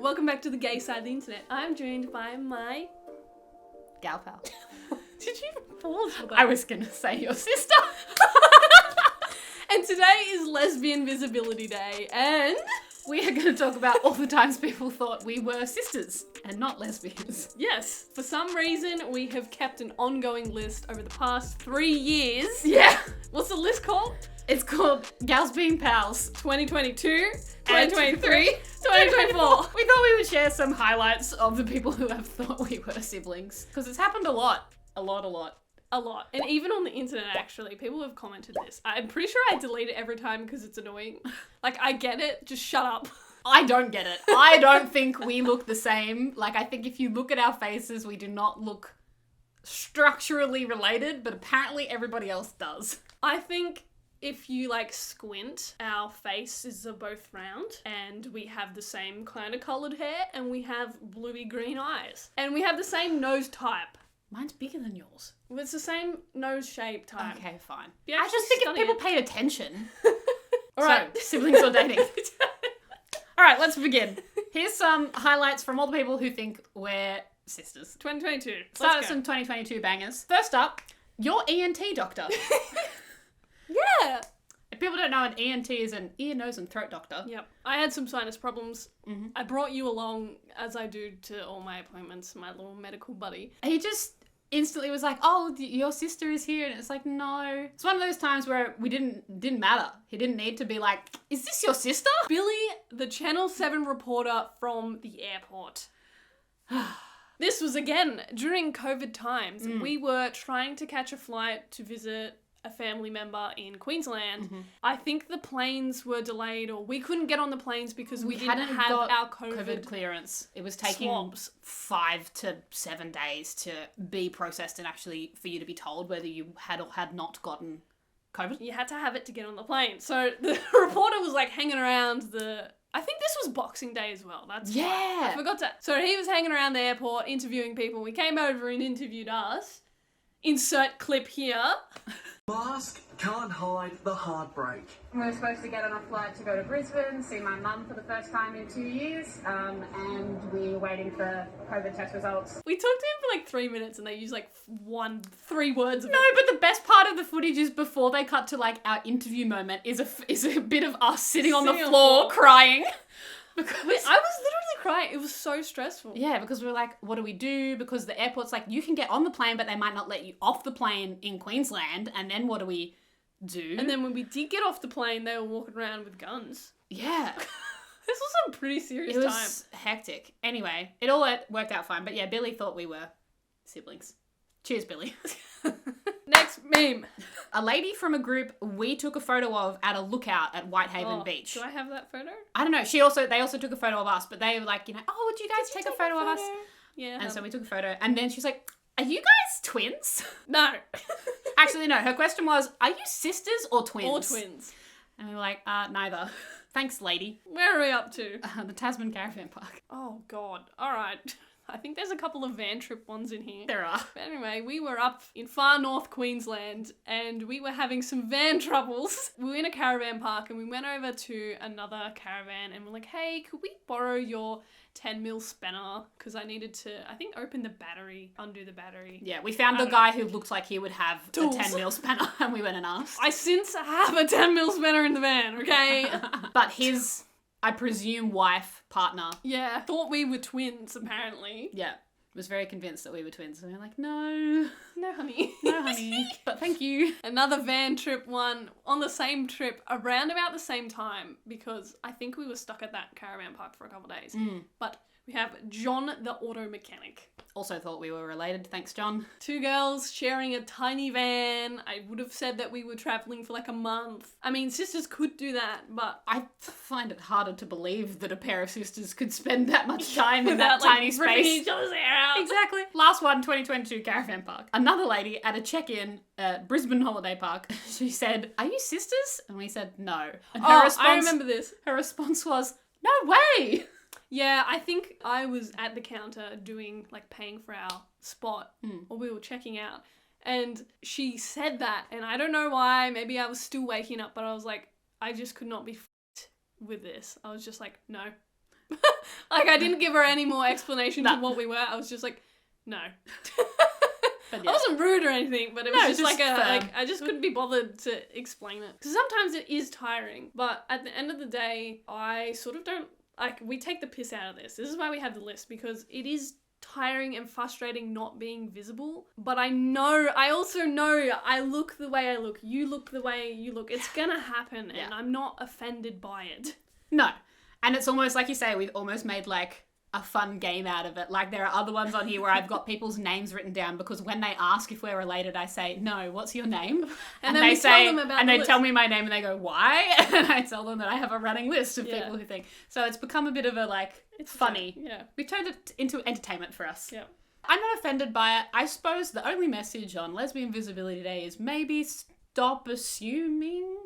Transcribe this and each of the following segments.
welcome back to the gay side of the internet. I'm joined by my gal pal. Did you pause for that? I was gonna say your sister. And today is Lesbian Visibility Day, and we are going to talk about all the times people thought we were sisters and not lesbians. yes, for some reason we have kept an ongoing list over the past 3 years. Yeah. What's the list called? It's called Gals Being Pals 2022, and 2023, 2024. We thought we would share some highlights of the people who have thought we were siblings. Because it's happened a lot. A lot. A lot. And even on the internet, actually, people have commented this. I'm pretty sure I delete it every time because it's annoying. Like, I get it, just shut up. I don't get it. I don't think we look the same. Like, I think if you look at our faces, we do not look structurally related, but apparently everybody else does. I think if you, like, squint, our faces are both round, and we have the same kind of coloured hair, and we have bluey green eyes. And we have the same nose type. Mine's bigger than yours. It's the same nose shape type. Okay, fine. You I actually just think if study people it. paid attention. All right. So, siblings or dating. All right, let's begin. Here's some highlights from all the people who think we're sisters. 2022. Start Let's with go. some 2022 bangers. First up, your ENT doctor. Yeah. If people don't know, an ENT is an ear, nose, and throat doctor. Yep. I had some sinus problems. Mm-hmm. I brought you along, as I do to all my appointments, my little medical buddy. He just instantly was like, "Oh, your sister is here," and it's like, no. It's one of those times where we didn't matter. He didn't need to be like, "Is this your sister?" Billy, the Channel 7 reporter from the airport. This was, again, during COVID times. We were trying to catch a flight to visit a family member in Queensland. I think the planes were delayed, or we couldn't get on the planes because we didn't hadn't have got our COVID clearance. It was taking swabs. 5 to 7 days to be processed and actually for you to be told whether you had or had not gotten COVID. You had to have it to get on the plane. So the reporter was like hanging around I think this was Boxing Day as well. That's why. Yeah. I forgot to. So he was hanging around the airport interviewing people. We came over and interviewed us. Insert clip here. Mask can't hide the heartbreak. We were supposed to get on a flight to go to Brisbane, see my mum for the first time in 2 years, and we were waiting for COVID test results. We talked to him for like 3 minutes and they used like 3 words of No, it. but the best part of the footage is before they cut to like our interview moment is a bit of us sitting on the Sitting on the floor floor. crying. Because I was literally crying. It was so stressful. yeah, because we were like, what do we do? Because the airport's like, you can get on the plane, but they might not let you off the plane in Queensland. And then what do we do? And then when we did get off the plane, they were walking around with guns. yeah, This was a pretty serious it time. was hectic. Anyway, it all worked out fine. But yeah, Billy thought we were siblings. Cheers, Billy. Next meme. A lady from a group we took a photo of at a lookout at Whitehaven Beach. Do I have that photo? I don't know. They also took a photo of us, but they were like, oh, would you guys take a photo of us? Yeah. And so we took a photo, and then she's like, are you guys twins? No. Actually, no. Her question was, are you sisters or twins? Or twins. And we were like, neither. Thanks, lady. Where are we up to? The Tasman Caravan Park. Oh, God. All right. I think there's a couple of van trip ones in here. There are. But anyway, we were up in far north Queensland and we were having some van troubles. We were in a caravan park and we went over to another caravan and we're like, hey, could we borrow your 10mm spanner? Because I needed to, I think, open the battery, undo the battery. Yeah, we found the guy who looks like he would have Tools. a 10mm spanner, and we went and asked. I since have a 10mm spanner in the van, okay? But his, I presume, wife, partner, Yeah, thought we were twins, apparently. yeah, was very convinced that we were twins. And we were like, no, No, honey. no, honey, but thank you. Another van trip one on the same trip around about the same time because I think we were stuck at that caravan park for a couple of days. But we have John the auto mechanic. Also thought we were related. Thanks, John. 2 girls sharing a tiny van. I would have said that we were travelling for like a month. I mean, sisters could do that, but I find it harder to believe that a pair of sisters could spend that much time in that without, like, tiny ripping space. each other's hair out. Exactly. Last one, 2022 Caravan Park. Another lady at a check-in at Brisbane Holiday Park, she said, are you sisters? And we said, no. And I remember this. Her response was, no way! Yeah, I think I was at the counter doing, like, paying for our spot, or we were checking out, and she said that, and I don't know why, maybe I was still waking up, but I was like, I just could not be f***ed with this. I was just like, no, Like, I didn't give her any more explanation to what we were. I was just like, no. But I wasn't rude or anything, but it was just like firm. I just couldn't be bothered to explain it. Because sometimes it is tiring, but at the end of the day, I sort of don't, like, we take the piss out of this. This is why we have the list, because it is tiring and frustrating not being visible. But I also know I look the way I look, you look the way you look. It's gonna happen, and I'm not offended by it. No. And it's almost like you say, we've almost made like a fun game out of it. Like there are other ones on here where I've got people's names written down because when they ask if we're related, I say, no, what's your name? And they then we say, tell them about and the they list. tell me my name and they go, why? And I tell them that I have a running list of Yeah. people who think. So it's become a bit of a like, it's funny. Yeah. We've turned it into entertainment for us. Yeah. I'm not offended by it. I suppose the only message on Lesbian Visibility Day is maybe stop assuming.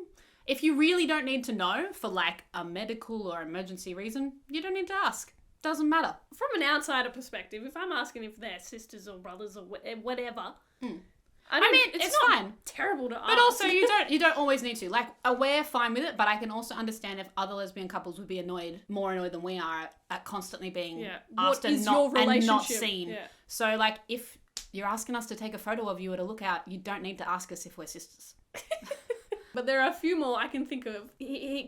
If you really don't need to know for like a medical or emergency reason, you don't need to ask. Doesn't matter. From an outsider perspective, if I'm asking if they're sisters or brothers or whatever, I mean, it's not fine. terrible to ask. But also you don't always need to. Like we're fine with it, but I can also understand if other lesbian couples would be more annoyed than we are at constantly being asked What is and your not relationship? seen. Yeah. So like if you're asking us to take a photo of you at a lookout, you don't need to ask us if we're sisters. But there are a few more I can think of.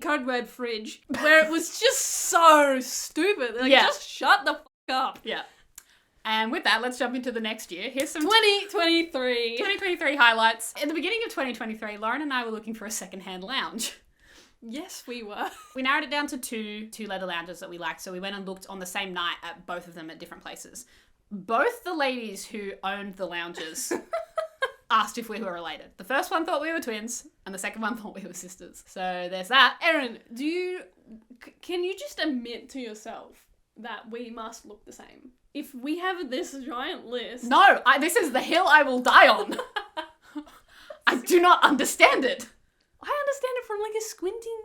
Code word fridge, where it was just so stupid. Like, just shut the fuck up. Yeah. And with that, let's jump into the next year. Here's some 2023. 2023 highlights. In the beginning of 2023, Lauren and I were looking for a secondhand lounge. Yes, we were. We narrowed it down to two leather lounges that we liked, so we went and looked on the same night at both of them at different places. Both the ladies who owned the lounges asked if we were related. The first one thought we were twins, and the second one thought we were sisters. So there's that. Erin, can you just admit to yourself that we must look the same? If we have this giant list... No, this is the hill I will die on. I do not understand it. I understand it from like a squinting,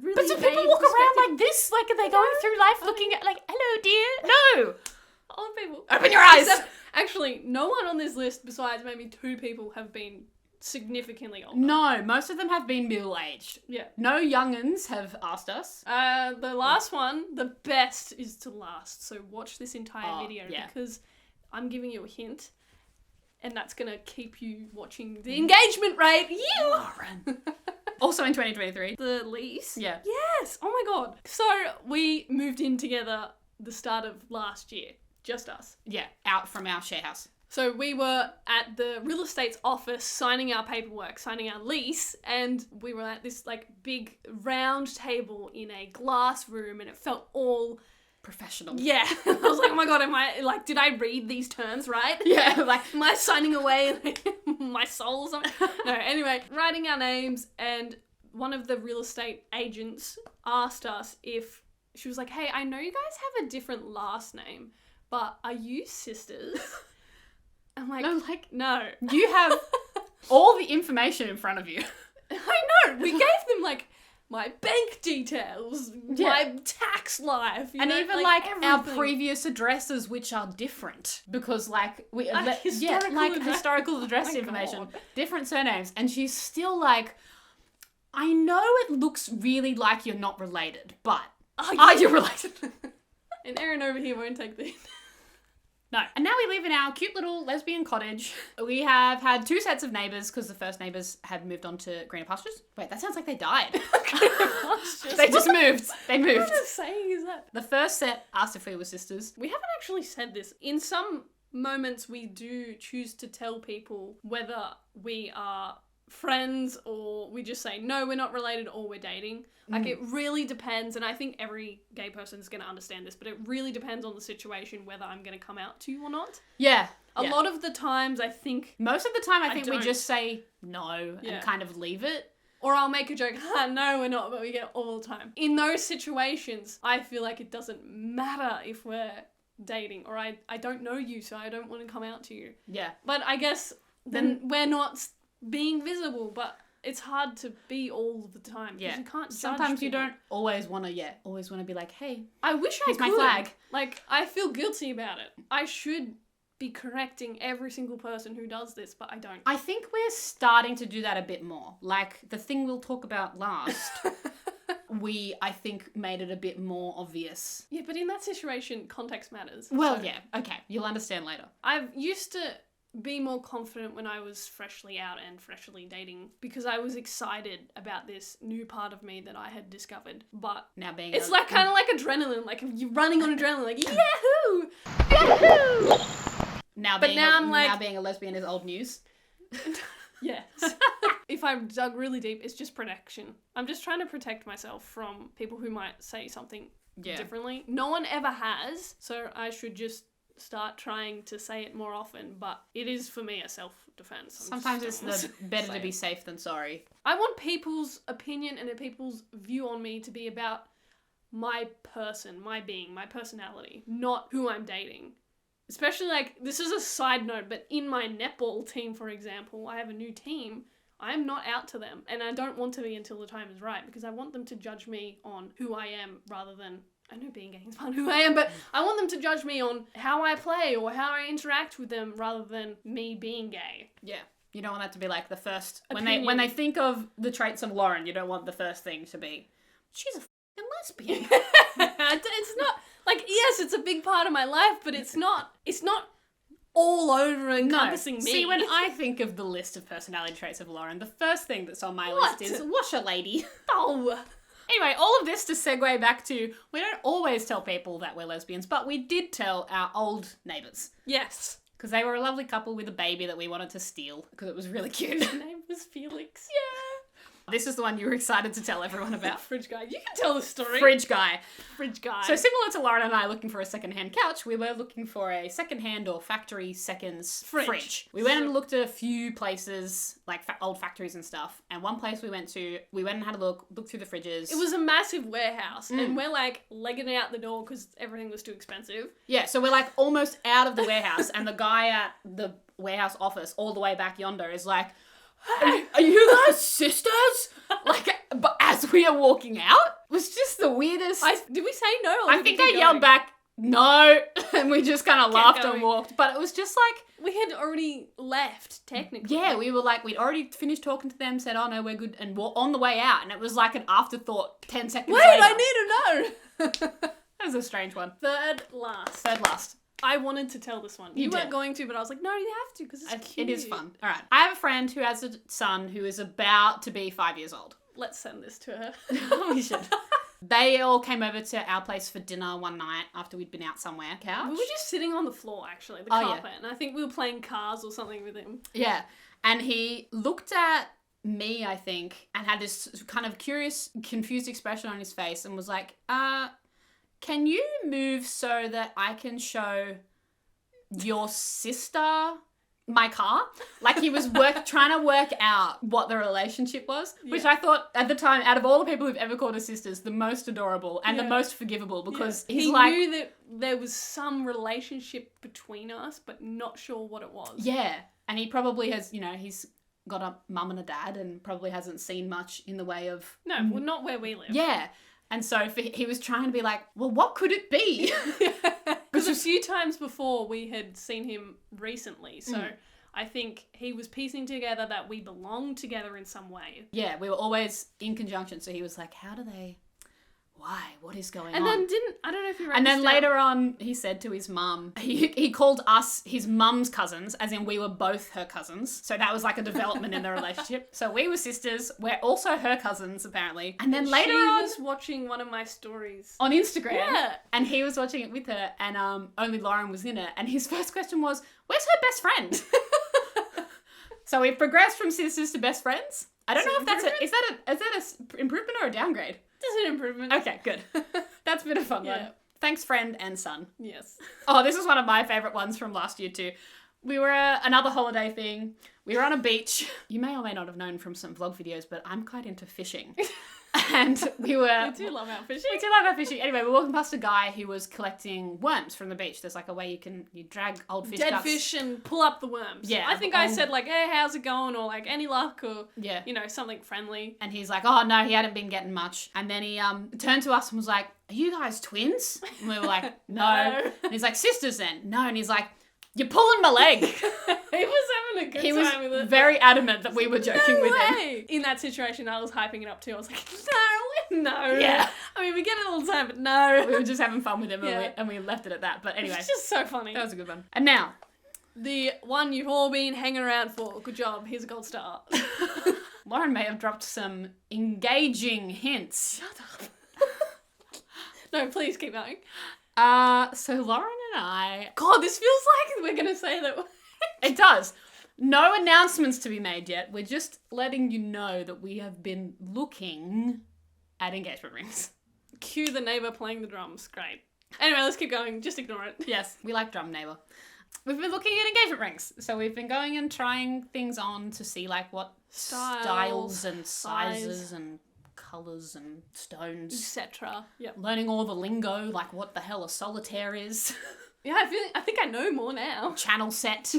really But do people vague walk around perspective. like this? Like, are they going through life looking at, like, hello, dear? No. Old people. Open your eyes. Actually, no one on this list besides maybe 2 people have been significantly older. No, most of them have been middle-aged. Yeah. No young'uns have asked us. The last one, the best is to last. So watch this entire video because I'm giving you a hint. And that's going to keep you watching the engagement rate. Lauren. Also in 2023. The lease. Yeah. Yes. Oh my God. So we moved in together the start of last year. Just us. Yeah, out from our share house. So we were at the real estate's office signing our paperwork, signing our lease, and we were at this like big round table in a glass room and it felt all Professional. yeah. I was like, oh my God, did I read these terms right? Yeah, like... Am I signing away like, my soul or something? No, anyway, writing our names, and one of the real estate agents asked us if, she was like, hey, I know you guys have a different last name, but are you sisters? I'm like, no. You have all the information in front of you. I know. We gave them like my bank details, my tax life, and know, even like our everything. previous addresses, which are different because like we historical historical address Oh my information, God. different surnames, and she's still like, I know it looks really like you're not related, but are you related? And Erin over here won't take the hint. No. And now we live in our cute little lesbian cottage. We have had 2 sets of neighbours because the first neighbours had moved on to greener pastures. Wait, that sounds like they died. They just moved. They moved. What kind of saying is that? The first set asked if we were sisters. We haven't actually said this. In some moments, we do choose to tell people whether we are friends or we just say, no, we're not related or we're dating. Like, it really depends, and I think every gay person is going to understand this, but it really depends on the situation whether I'm going to come out to you or not. Yeah. A lot of the times, I think... Most of the time, I think we don't. just say no and kind of leave it. Or I'll make a joke, no, we're not, but we get it all the time. In those situations, I feel like it doesn't matter if we're dating, or I don't know you, so I don't want to come out to you. Yeah. But I guess then we're not being visible, but it's hard to be all the time. Yeah. You can't judge Sometimes you people. don't always want to be like, hey. I wish I Here's could. my flag. Like, I feel guilty about it. I should be correcting every single person who does this, but I don't. I think we're starting to do that a bit more. Like, the thing we'll talk about last we, I think, made it a bit more obvious. Yeah, but in that situation, context matters. Well, So yeah, okay, you'll understand later. I've used to be more confident when I was freshly out and freshly dating because I was excited about this new part of me that I had discovered. But Now being it's like kind of like adrenaline, like you're running on adrenaline, like yahoo, yahoo. now being a lesbian is old news. Yes. If I dug really deep, it's just protection. I'm just trying to protect myself from people who might say something differently. No one ever has, so I should just start trying to say it more often, but it is for me a self-defense. Sometimes it's better to be safe than sorry. I want people's opinion and people's view on me to be about my person, my being, my personality, not who I'm dating. Especially, like, this is a side note, but in my netball team, for example, I have a new team. I'm not out to them, and I don't want to be until the time is right, because I want them to judge me on who I am rather than, I know being gay is part of who I am, but I want them to judge me on how I play or how I interact with them rather than me being gay. Yeah. You don't want that to be like the first, Opinion. when they think of the traits of Lauren, you don't want the first thing to be, she's a f***ing lesbian. It's not, like, yes, it's a big part of my life, but it's not all over encompassing me. See, when I think of the list of personality traits of Lauren, the first thing that's on my list is washer lady. Oh. Anyway, all of this to segue back to, we don't always tell people that we're lesbians, but we did tell our old neighbours. Yes. Because they were a lovely couple with a baby that we wanted to steal, because it was really cute. His name was Felix. Yeah. This is the one you were excited to tell everyone about. Fridge guy. You can tell the story. Fridge guy. Fridge guy. So similar to Lauren and I looking for a second-hand couch, we were looking for a second-hand or factory seconds fridge. We went and looked at a few places, like old factories and stuff, and one place we went and had a looked through the fridges. It was a massive warehouse, and we're like legging it out the door because everything was too expensive. Yeah, so we're like almost out of the warehouse, and the guy at the warehouse office all the way back yonder is like, are you guys sisters? Like, but as we are walking out, it was just the weirdest. Did we say no? Or I think I yelled back, no, and we just kind of laughed going. and walked. But it was just like, We had already left, technically. yeah, we were like, we'd already finished talking to them, said, oh no, we're good, and on the way out, and it was like an afterthought 10 seconds Wait, later. I need to know. That was a strange one. Third last. Third last. I wanted to tell this one. You weren't did. going to, but I was like, no, you have to, because it's cute. It is fun. All right. I have a friend who has a son who is about to be 5 years old. Let's send this to her. We should. They all came over to our place for dinner one night after we'd been out somewhere. Couch? We were just sitting on the floor, actually, the Oh, carpet, and I think we were playing cars or something with him. Yeah. And he looked at me, I think, and had this kind of curious, confused expression on his face and was like, can you move so that I can show your sister my car? Like he was trying to work out what the relationship was, which I thought at the time, out of all the people who've ever called us sisters, the most adorable and the most forgivable, because he's he like, knew that there was some relationship between us, but not sure what it was. yeah. And he probably has, he's got a mum and a dad and probably hasn't seen much in the way of... No, well, not where we live. Yeah. And so he was trying to be like, well, what could it be? Because a few times before we had seen him recently, so I think he was piecing together that we belonged together in some way. Yeah, we were always in conjunction. So he was like, why? What is going on? And then I don't know if you read And this then down. later on, he said to his mum, he called us his mum's cousins, as in we were both her cousins. So that was like a development in the relationship. So we were sisters. We're also her cousins, apparently. And then later she on... was watching one of my stories. on Instagram. Yeah. And he was watching it with her, and only Lauren was in it. And his first question was, where's her best friend? So we've progressed from sisters to best friends. I don't know if that's is that a improvement or a downgrade? It's an improvement. Okay, good. That's been a fun one. Yeah. Thanks, friend and son. Yes. Oh, this is one of my favourite ones from last year too. We were another holiday thing. We were on a beach. You may or may not have known from some vlog videos, but I'm quite into fishing. And we were... We do love our fishing. We do love our fishing. Anyway, we're walking past a guy who was collecting worms from the beach. There's like a way you drag old fish Dead guts. fish and pull up the worms. Yeah. I think I said like, hey, how's it going? Or like, any luck? Or, Yeah. Something friendly. And he's like, oh no, he hadn't been getting much. And then he turned to us and was like, are you guys twins? And we were like, no. And he's like, sisters then? No. And he's like, You're pulling my leg. He was having a good He was time with it. very adamant that we were joking No with him. way. In that situation, I was hyping it up too. I was like, no. Yeah. I mean, we get it all the time, but no. We were just having fun with him Yeah. and we left it at that. But anyway, It's just so funny. that was a good one. And now, The one you've all been hanging around for. Good job. Here's a gold star. Lauren may have dropped some engaging hints. Shut up. No, please keep going. So Lauren and I... God, this feels like we're going to say that. It does. No announcements to be made yet. We're just letting you know that we have been looking at engagement rings. Cue the neighbour playing the drums. Great. Anyway, let's keep going. Just ignore it. Yes, we like drum neighbour. We've been looking at engagement rings. So we've been going and trying things on to see like what styles and sizes and colours and stones. Etc. Yep. Learning all the lingo, like what the hell a solitaire is. Yeah, I think I know more now. Channel set.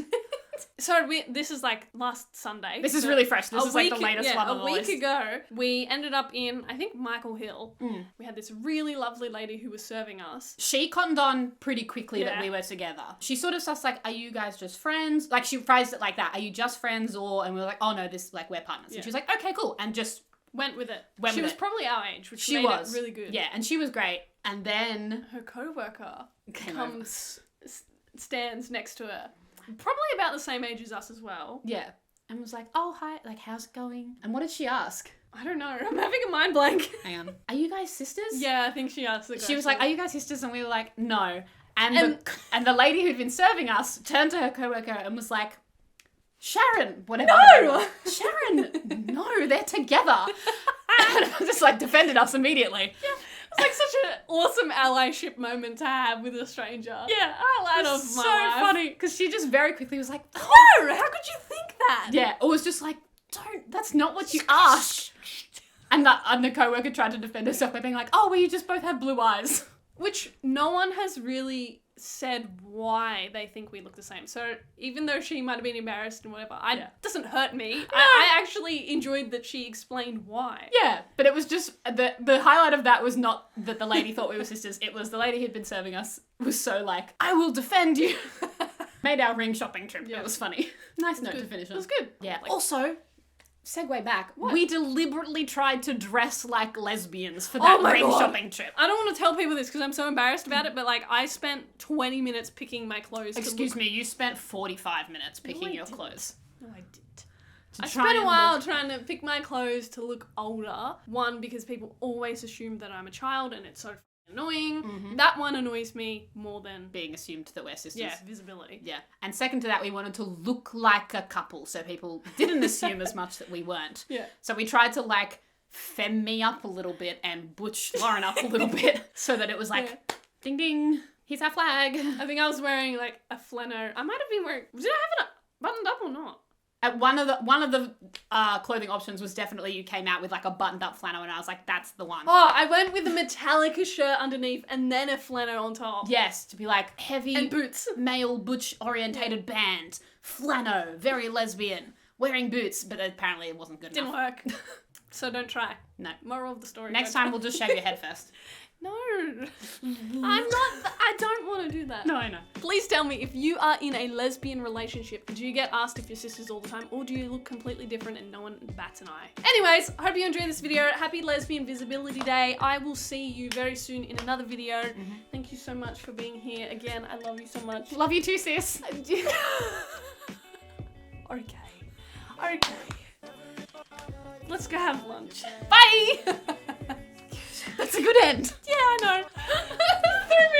So this is like last Sunday. This is So really fresh. This is like the week- latest one on the A week list. ago, we ended up in, I think, Michael Hill. We had this really lovely lady who was serving us. She cottoned on pretty quickly that Yeah. we were together. She sort of starts like, are you guys just friends? Like she phrased it like that. Are you just friends or, and we were like, oh no, this, like we're partners. Yeah. And she was like, okay, cool. And just, Went with it. Went she with was it. probably our age, which she made was. it really good. Yeah, and she was great. And then Her co-worker Came over. stands next to her. Probably about the same age as us as well. yeah. And was like, oh, hi, like, how's it going? And what did she ask? I don't know. I'm having a mind blank. Hang on. Are you guys sisters? Yeah, I think she asked the She was question. like, are you guys sisters? And we were like, no. And the lady who'd been serving us turned to her coworker and was like, Sharon, whatever. her name was. Sharon, no, they're together. And just like defended us immediately. It's like such an awesome allyship moment to have with a stranger. Yeah, Highlight it of was my so life. funny because she just very quickly was like, No, how could you think that? yeah, it was just like, don't, that's not what you asked. And the coworker tried to defend herself by being like, oh, well, you just both have blue eyes. Which no one has really said why they think we look the same. So even though she might have been embarrassed and whatever, doesn't hurt me. I actually enjoyed that she explained why. Yeah, but it was just, the highlight of that was not that the lady thought we were sisters. It was the lady who'd been serving us was so like, I will defend you. Made our ring shopping trip. Yeah. It was funny. Nice note good. to finish on. It was good. Yeah. Like- Also, segue back. What? We deliberately tried to dress like lesbians for that my ring God. shopping trip. I don't want to tell people this because I'm so embarrassed about it, but like I spent 20 minutes picking my clothes. Excuse me, you spent 45 minutes picking I your didn't. clothes. No, I didn't. To I try spent a and while look- trying to pick my clothes to look older. One, because people always assume that I'm a child and it's so annoying. Mm-hmm. That one annoys me more than, being assumed that we're sisters. yeah, visibility. Yeah. And second to that, we wanted to look like a couple so people didn't assume as much that we weren't. Yeah. So we tried to like femme me up a little bit and butch Lauren up a little bit so that it was like, Yeah. ding ding, here's our flag. I think I was wearing like a flannel. I might have been wearing, did I have it buttoned up or not? At one of the clothing options was definitely you came out with like a buttoned up flannel and I was like, that's the one. Oh, I went with a Metallica shirt underneath and then a flannel on top. Yes, to be like heavy And boots. male butch orientated band, flannel, very lesbian, wearing boots, but apparently it wasn't good Didn't enough. work. So don't try. No. Moral of the story. Next don't time try. we'll just shave your head first. No. I don't want to do that. No, I know. Please tell me if you are in a lesbian relationship, do you get asked if you're sisters all the time or do you look completely different and no one bats an eye? Anyways, I hope you enjoyed this video. Happy Lesbian Visibility Day. I will see you very soon in another video. Thank you so much for being here. Again, I love you so much. Love you too, sis. Okay. Let's go have lunch. Bye! That's a good end. Yeah, I know. Threw me